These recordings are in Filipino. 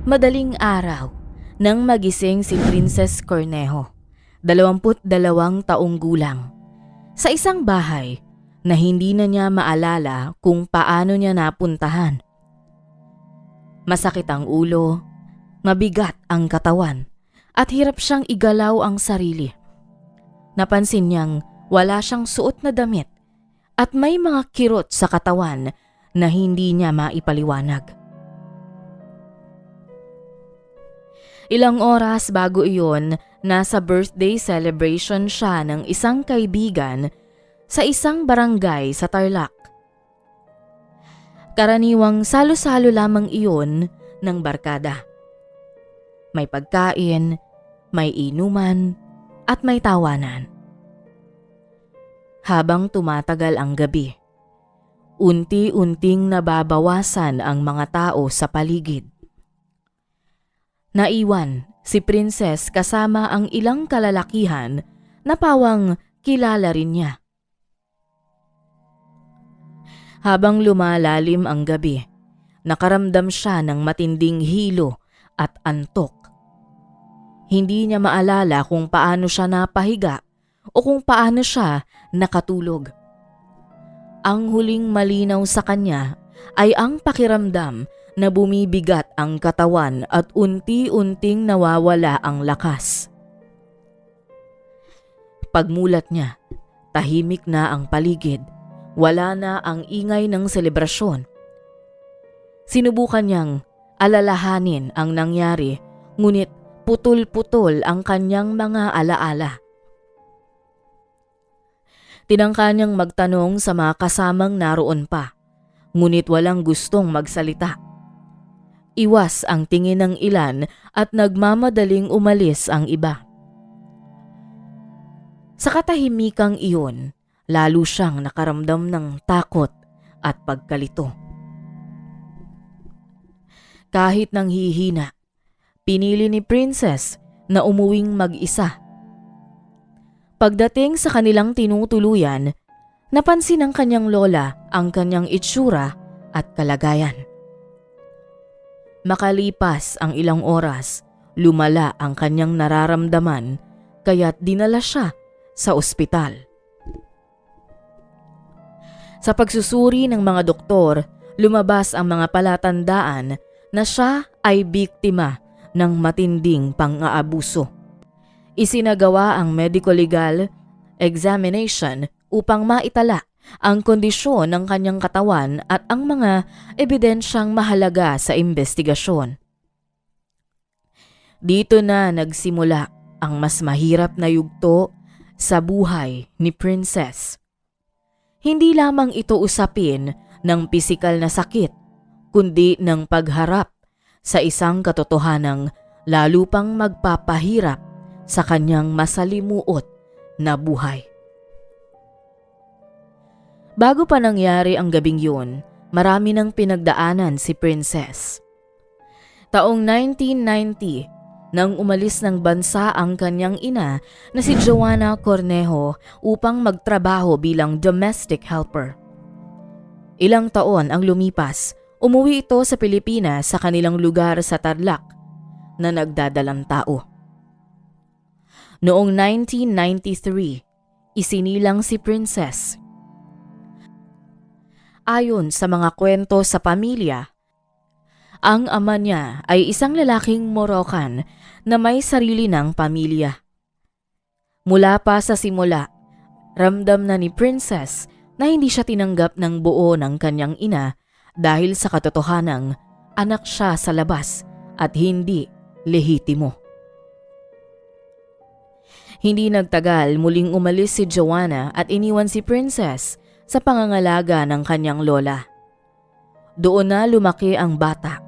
Madaling araw nang magising si Princess Cornejo, 22 taong gulang, sa isang bahay na hindi na niya maalala kung paano niya napuntahan. Masakit ang ulo, mabigat ang katawan at hirap siyang igalaw ang sarili. Napansin niyang wala siyang suot na damit at may mga kirot sa katawan na hindi niya maipaliwanag. Ilang oras bago iyon, nasa birthday celebration siya ng isang kaibigan sa isang barangay sa Tarlac. Karaniwang salo-salo lamang iyon ng barkada. May pagkain, may inuman, at may tawanan. Habang tumatagal ang gabi, unti-unting nababawasan ang mga tao sa paligid. Naiwan si Princess kasama ang ilang kalalakihan na pawang kilala rin niya. Habang lumalalim ang gabi, nakaramdam siya ng matinding hilo at antok. Hindi niya maalala kung paano siya napahiga o kung paano siya nakatulog. Ang huling malinaw sa kanya ay ang pakiramdam na bumibigat ang katawan at unti-unting nawawala ang lakas. Pagmulat niya, tahimik na ang paligid, wala na ang ingay ng selebrasyon. Sinubukan niyang alalahanin ang nangyari, ngunit putol-putol ang kanyang mga alaala. Tinangka niyang magtanong sa mga kasamang naroon pa, ngunit walang gustong magsalita. Iwas ang tingin ng ilan at nagmamadaling umalis ang iba. Sa katahimikang iyon, lalo siyang nakaramdam ng takot at pagkalito. Kahit nang hihina, pinili ni Princess na umuwing mag-isa. Pagdating sa kanilang tinutuluyan, napansin ng kanyang lola ang kanyang itsura at kalagayan. Makalipas ang ilang oras, lumala ang kanyang nararamdaman kaya't dinala siya sa ospital. Sa pagsusuri ng mga doktor, lumabas ang mga palatandaan na siya ay biktima ng matinding pang-aabuso. Isinagawa ang medico-legal examination upang maitala ang kondisyon ng kanyang katawan at ang mga ebidensyang mahalaga sa investigasyon. Dito na nagsimula ang mas mahirap na yugto sa buhay ni Princess. Hindi lamang ito usapin ng pisikal na sakit, kundi ng pagharap sa isang katotohanang lalo pang magpapahirap sa kanyang masalimuot na buhay. Bago pa nangyari ang gabing yun, marami nang pinagdaanan si Princess. Taong 1990, nang umalis ng bansa ang kanyang ina na si Joanna Cornejo upang magtrabaho bilang domestic helper. Ilang taon ang lumipas, umuwi ito sa Pilipinas sa kanilang lugar sa Tarlac na nagdadalang tao. Noong 1993, isinilang si Princess. Ayon sa mga kwento sa pamilya, ang ama niya ay isang lalaking Moroccan na may sarili ng pamilya. Mula pa sa simula, ramdam na ni Princess na hindi siya tinanggap ng buo ng kanyang ina dahil sa katotohanang anak siya sa labas at hindi lehitimo. Hindi nagtagal, muling umalis si Joanna at iniwan si Princess sa pangangalaga ng kanyang lola. Doon na lumaki ang bata,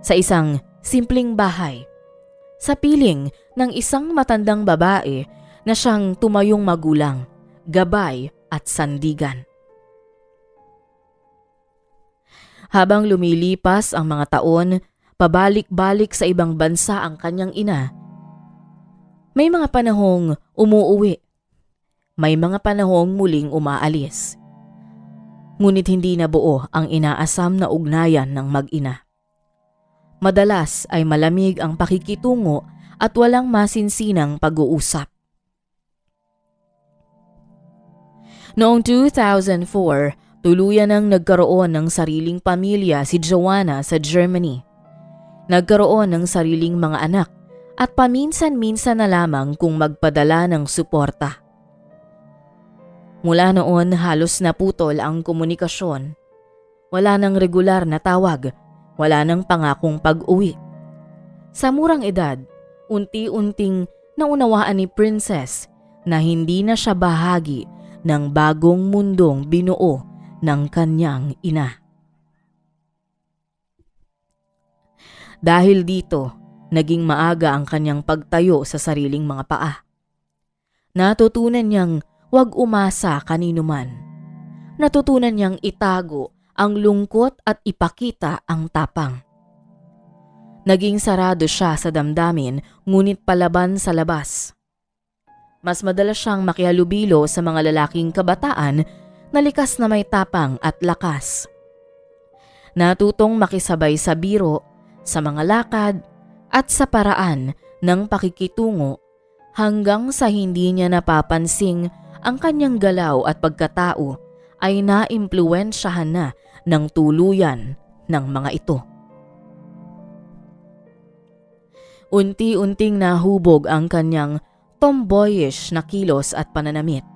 sa isang simpleng bahay, sa piling ng isang matandang babae na siyang tumayong magulang, gabay at sandigan. Habang lumilipas ang mga taon, pabalik-balik sa ibang bansa ang kanyang ina. May mga panahong umuuwi, may mga panahong muling umaalis. Ngunit hindi nabuo ang inaasam na ugnayan ng mag-ina. Madalas ay malamig ang pakikitungo at walang masinsinang pag-uusap. Noong 2004, tuluyan nang nagkaroon ng sariling pamilya si Joanna sa Germany. Nagkaroon ng sariling mga anak at paminsan-minsan na lamang kung magpadala ng suporta. Mula noon halos naputol ang komunikasyon. Wala nang regular na tawag, wala nang pangakong pag-uwi. Sa murang edad, unti-unting naunawaan ni Princess na hindi na siya bahagi ng bagong mundong binuo ng kanyang ina. Dahil dito, naging maaga ang kanyang pagtayo sa sariling mga paa. Natutunan niyang huwag umasa kanino man. Natutunan niyang itago ang lungkot at ipakita ang tapang. Naging sarado siya sa damdamin ngunit palaban sa labas. Mas madalas siyang makihalubilo sa mga lalaking kabataan na likas na may tapang at lakas. Natutong makisabay sa biro, sa mga lakad at sa paraan ng pakikitungo hanggang sa hindi niya napapansing ang kanyang galaw at pagkatao ay naimpluwensyahan na ng tuluyan ng mga ito. Unti-unting nahubog ang kanyang tomboyish na kilos at pananamit.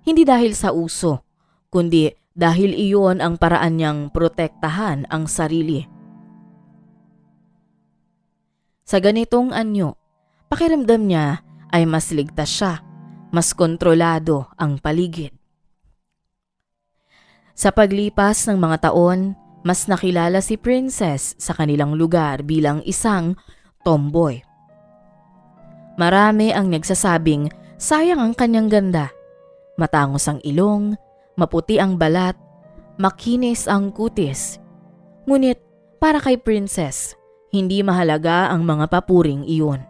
Hindi dahil sa uso, kundi dahil iyon ang paraan niyang protektahan ang sarili. Sa ganitong anyo, pakiramdam niya ay mas ligtas siya, mas kontrolado ang paligid. Sa paglipas ng mga taon, mas nakilala si Princess sa kanilang lugar bilang isang tomboy. Marami ang nagsasabing sayang ang kanyang ganda. Matangos ang ilong, maputi ang balat, makinis ang kutis. Ngunit para kay Princess, hindi mahalaga ang mga papuring iyon.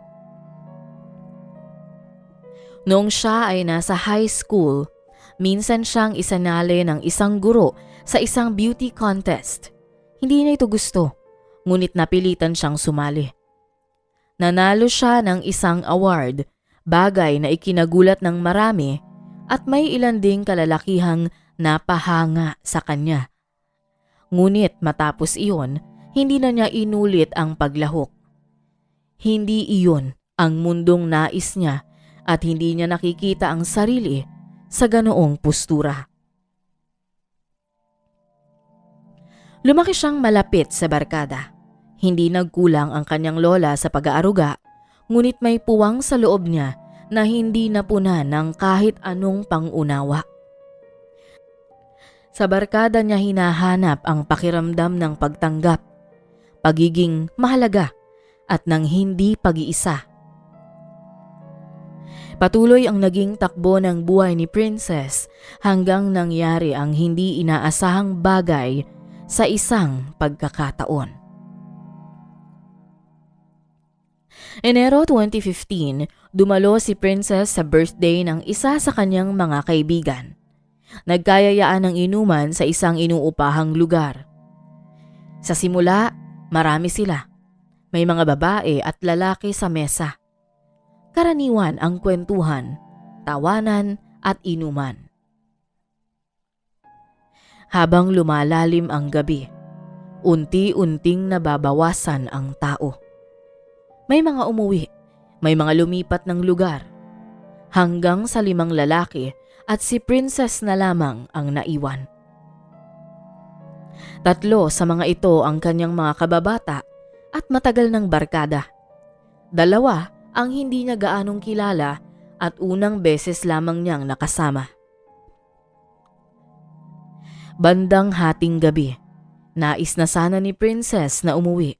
Noong siya ay nasa high school, minsan siyang isanali ng isang guro sa isang beauty contest. Hindi niya ito gusto, ngunit napilitan siyang sumali. Nanalo siya ng isang award, bagay na ikinagulat ng marami at may ilan ding kalalakihang napahanga sa kanya. Ngunit matapos iyon, hindi na niya inulit ang paglahok. Hindi iyon ang mundong nais niya at hindi niya nakikita ang sarili sa ganoong postura. Lumaki siyang malapit sa barkada. Hindi nagkulang ang kanyang lola sa pag-aaruga, ngunit may puwang sa loob niya na hindi napunan ng kahit anong pangunawa. Sa barkada niya hinahanap ang pakiramdam ng pagtanggap, pagiging mahalaga at ng hindi pag-iisa. Patuloy ang naging takbo ng buhay ni Princess hanggang nangyari ang hindi inaasahang bagay sa isang pagkakataon. Enero 2015, dumalo si Princess sa birthday ng isa sa kanyang mga kaibigan. Nagkayayaan ng inuman sa isang inuupahang lugar. Sa simula, marami sila. May mga babae at lalaki sa mesa. Karaniwan ang kwentuhan, tawanan at inuman. Habang lumalalim ang gabi, unti-unting nababawasan ang tao. May mga umuwi, may mga lumipat ng lugar, hanggang sa 5 lalaki at si Princess na lamang ang naiwan. 3 sa mga ito ang kanyang mga kababata at matagal ng barkada. 2 ang hindi niya gaanong kilala at unang beses lamang niyang nakasama. Bandang hating gabi, nais na sana ni Princess na umuwi.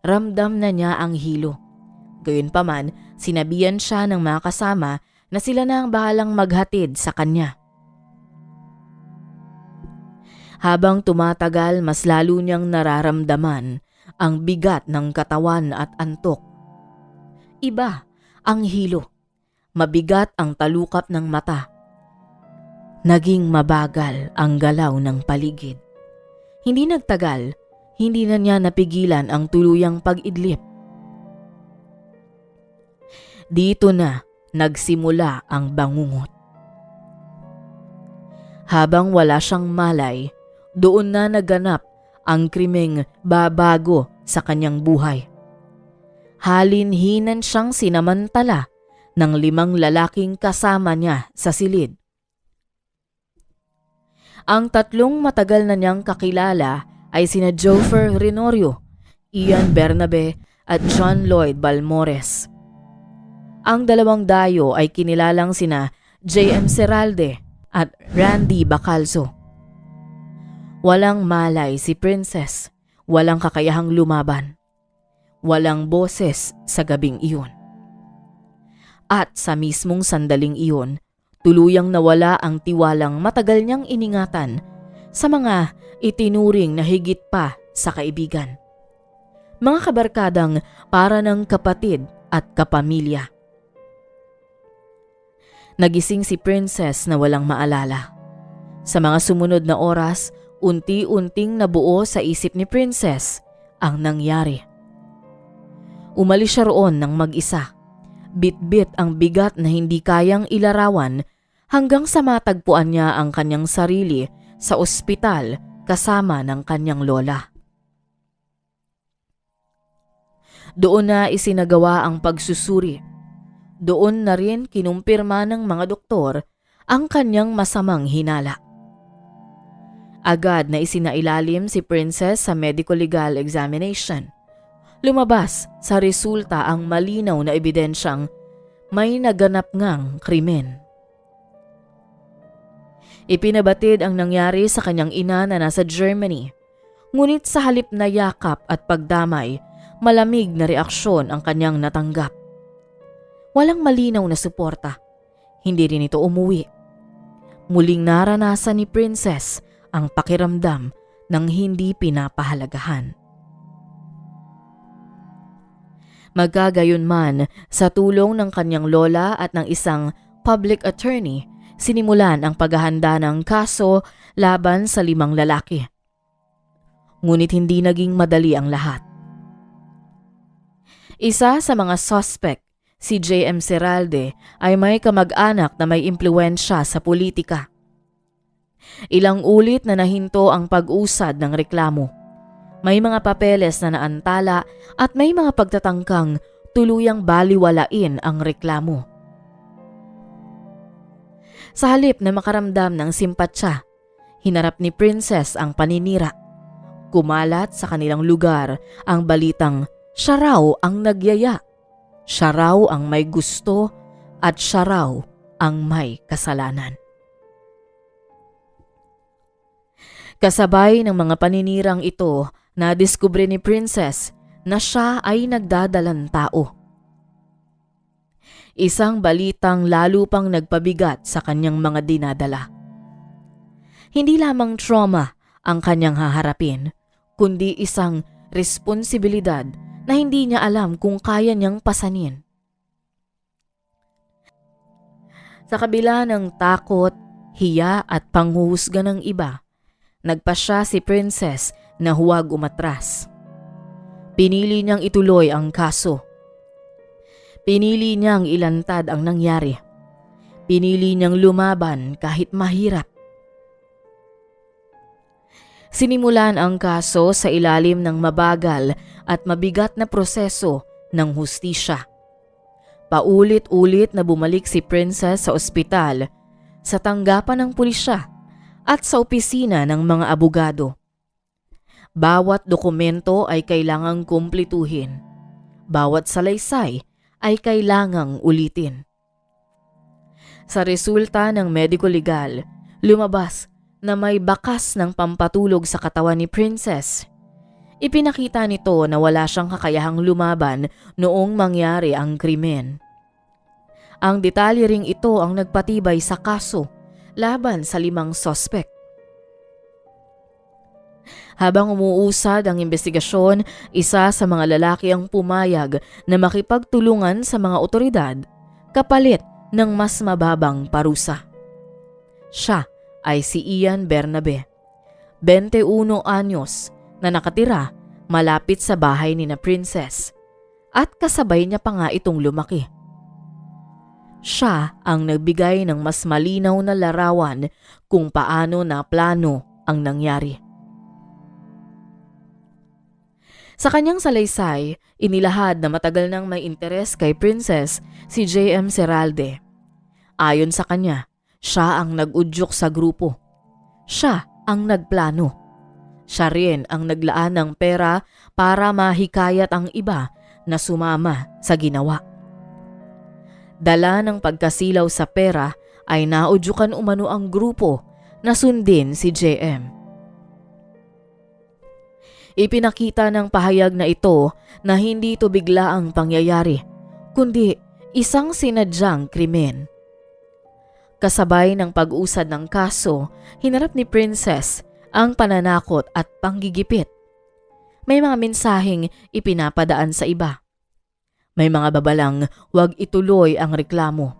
Ramdam na niya ang hilo. Gayunpaman, sinabihan siya ng mga kasama na sila na ang bahalang maghatid sa kanya. Habang tumatagal, mas lalo niyang nararamdaman ang bigat ng katawan at antok. Iba ang hilo. Mabigat ang talukap ng mata. Naging mabagal ang galaw ng paligid. Hindi nagtagal, hindi na niya napigilan ang tuluyang pag-idlip. Dito na nagsimula ang bangungot. Habang wala siyang malay, doon na naganap ang krimeng babago sa kanyang buhay. Halinhinan siyang sinamantala ng 5 lalaking kasama niya sa silid. Ang 3 matagal na niyang kakilala ay sina Jofer Renorio, Ian Bernabe at John Lloyd Balmores. Ang 2 dayo ay kinilalang sina J.M. Serralde at Randy Bacalzo. Walang malay si Princess, walang kakayahang lumaban. Walang boses sa gabing iyon. At sa mismong sandaling iyon, tuluyang nawala ang tiwalang matagal niyang iningatan sa mga itinuring na higit pa sa kaibigan. Mga kabarkadang para ng kapatid at kapamilya. Nagising si Princess na walang maalala. Sa mga sumunod na oras, unti-unting nabuo sa isip ni Princess ang nangyari. Umalis siya roon ng mag-isa. Bit-bit ang bigat na hindi kayang ilarawan hanggang sa matagpuan niya ang kanyang sarili sa ospital kasama ng kanyang lola. Doon na isinagawa ang pagsusuri. Doon na rin kinumpirma ng mga doktor ang kanyang masamang hinala. Agad na isinailalim si Princess sa medico-legal examination. Lumabas sa resulta ang malinaw na ebidensyang may naganap ngang krimen. Ipinabatid ang nangyari sa kanyang ina na nasa Germany. Ngunit sa halip na yakap at pagdamay, malamig na reaksyon ang kanyang natanggap. Walang malinaw na suporta. Hindi rin ito umuwi. Muling naranasan ni Princess ang pakiramdam ng hindi pinapahalagahan. Magkagayunman, sa tulong ng kanyang lola at ng isang public attorney, sinimulan ang paghahanda ng kaso laban sa 5 lalaki. Ngunit hindi naging madali ang lahat. Isa sa mga suspect, si J.M. Serralde, ay may kamag-anak na may impluwensya sa politika. Ilang ulit na nahinto ang pag-usad ng reklamo. May mga papeles na naantala at may mga pagtatangkang tuluyang baliwalain ang reklamo. Sa halip na makaramdam ng simpatsya, hinarap ni Princess ang paninira. Kumalat sa kanilang lugar ang balitang siya raw ang nagyaya, siya raw ang may gusto at siya raw ang may kasalanan. Kasabay ng mga paninirang ito, nadiskubre ni Princess na siya ay nagdadalang tao. Isang balitang lalo pang nagpabigat sa kanyang mga dinadala. Hindi lamang trauma ang kanyang haharapin, kundi isang responsibilidad na hindi niya alam kung kaya niyang pasanin. Sa kabila ng takot, hiya at panghuhusga ng iba, nagpasya si Princess na huwag umatras. Pinili niyang ituloy ang kaso. Pinili niyang ilantad ang nangyari. Pinili niyang lumaban kahit mahirap. Sinimulan ang kaso sa ilalim ng mabagal at mabigat na proseso ng hustisya. Paulit-ulit na bumalik si Princess sa ospital, sa tanggapan ng pulisya at sa opisina ng mga abogado. Bawat dokumento ay kailangang kumplituhin. Bawat salaysay ay kailangang ulitin. Sa resulta ng medico-legal, lumabas na may bakas ng pampatulog sa katawan ni Princess. Ipinakita nito na wala siyang kakayahang lumaban noong mangyari ang krimen. Ang detalye ring ito ang nagpatibay sa kaso laban sa 5 suspect. Habang umuusad ang investigasyon, isa sa mga lalaki ang pumayag na makipagtulungan sa mga otoridad kapalit ng mas mababang parusa. Siya ay si Ian Bernabe, 21 anyos, na nakatira malapit sa bahay ni na Princess at kasabay niya pa nga itong lumaki. Siya ang nagbigay ng mas malinaw na larawan kung paano na plano ang nangyari. Sa kanyang salaysay, inilahad na matagal nang may interes kay Princess si J.M. Serralde. Ayon sa kanya, siya ang nag-udyok sa grupo. Siya ang nagplano. Siya rin ang naglaan ng pera para mahikayat ang iba na sumama sa ginawa. Dala ng pagkasilaw sa pera ay naudyukan umano ang grupo na sundin si J.M. Ipinakita ng pahayag na ito na hindi ito biglaang pangyayari, kundi isang sinadyang krimen. Kasabay ng pag-usad ng kaso, hinarap ni Princess ang pananakot at panggigipit. May mga mensaheng ipinapadaan sa iba. May mga babalang huwag ituloy ang reklamo.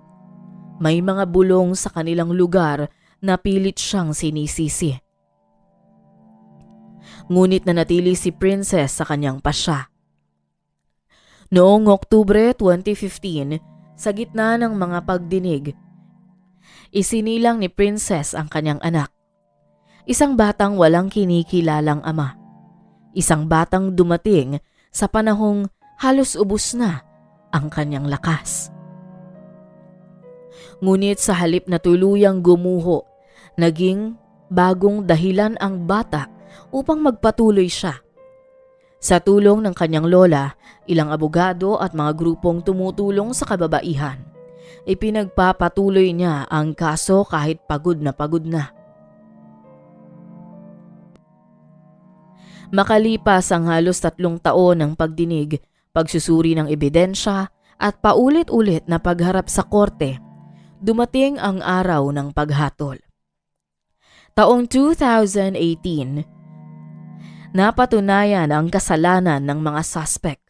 May mga bulong sa kanilang lugar na pilit siyang sinisisi. Ngunit nanatili si Princess sa kanyang pasya. Noong Oktubre 2015, sa gitna ng mga pagdinig, isinilang ni Princess ang kanyang anak. Isang batang walang kinikilalang ama. Isang batang dumating sa panahong halos ubos na ang kanyang lakas. Ngunit sa halip na tuluyang gumuho, naging bagong dahilan ang bata upang magpatuloy siya. Sa tulong ng kanyang lola, ilang abogado at mga grupong tumutulong sa kababaihan, ipinagpapatuloy niya ang kaso kahit pagod na pagod na. Makalipas ang halos 3 taon ng pagdinig, pagsusuri ng ebidensya at paulit-ulit na pagharap sa korte, dumating ang araw ng paghatol. Taong 2018, napatunayan ang kasalanan ng mga suspect.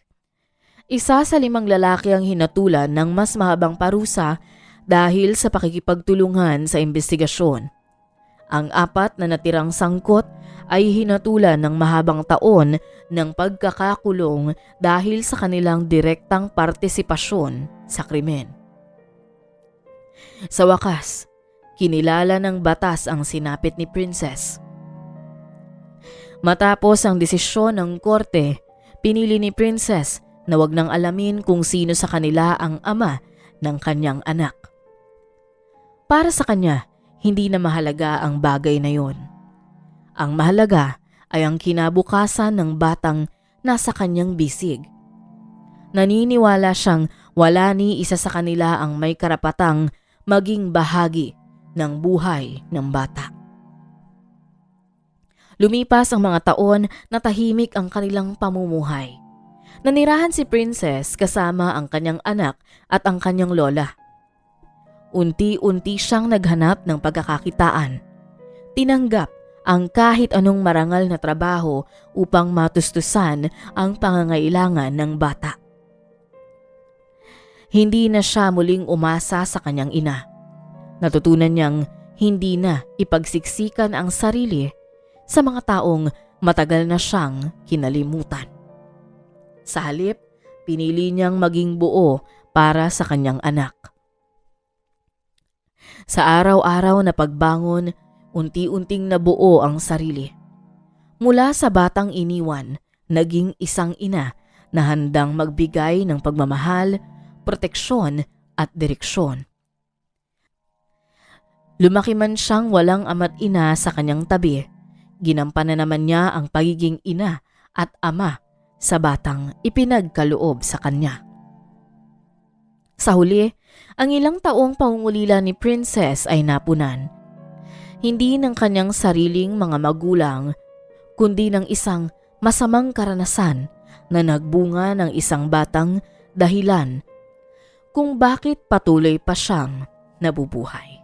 Isa sa 5 lalaki ang hinatulan ng mas mahabang parusa dahil sa pakikipagtulungan sa investigasyon. Ang 4 na natirang sangkot ay hinatulan ng mahabang taon ng pagkakakulong dahil sa kanilang direktang partisipasyon sa krimen. Sa wakas, kinilala ng batas ang sinapit ni Princess. Matapos ang desisyon ng korte, pinili ni Princess na wag nang alamin kung sino sa kanila ang ama ng kanyang anak. Para sa kanya, hindi na mahalaga ang bagay na yon. Ang mahalaga ay ang kinabukasan ng batang nasa kanyang bisig. Naniniwala siyang wala ni isa sa kanila ang may karapatang maging bahagi ng buhay ng bata. Lumipas ang mga taon na tahimik ang kanilang pamumuhay. Nanirahan si Princess kasama ang kanyang anak at ang kanyang lola. Unti-unti siyang naghanap ng pagkakakitaan. Tinanggap ang kahit anong marangal na trabaho upang matustusan ang pangangailangan ng bata. Hindi na siya muling umasa sa kanyang ina. Natutunan niyang hindi na ipagsiksikan ang sarili sa mga taong matagal na siyang kinalimutan. Sa halip, pinili niyang maging buo para sa kanyang anak. Sa araw-araw na pagbangon, unti-unting nabuo ang sarili. Mula sa batang iniwan, naging isang ina na handang magbigay ng pagmamahal, proteksyon at direksyon. Lumaki man siyang walang ama't ina sa kanyang tabi, ginampanan naman niya ang pagiging ina at ama sa batang ipinagkaloob sa kanya. Sa huli, ang ilang taong pangungulila ni Princess ay napunan. Hindi ng kanyang sariling mga magulang, kundi ng isang masamang karanasan na nagbunga ng isang batang dahilan kung bakit patuloy pa siyang nabubuhay.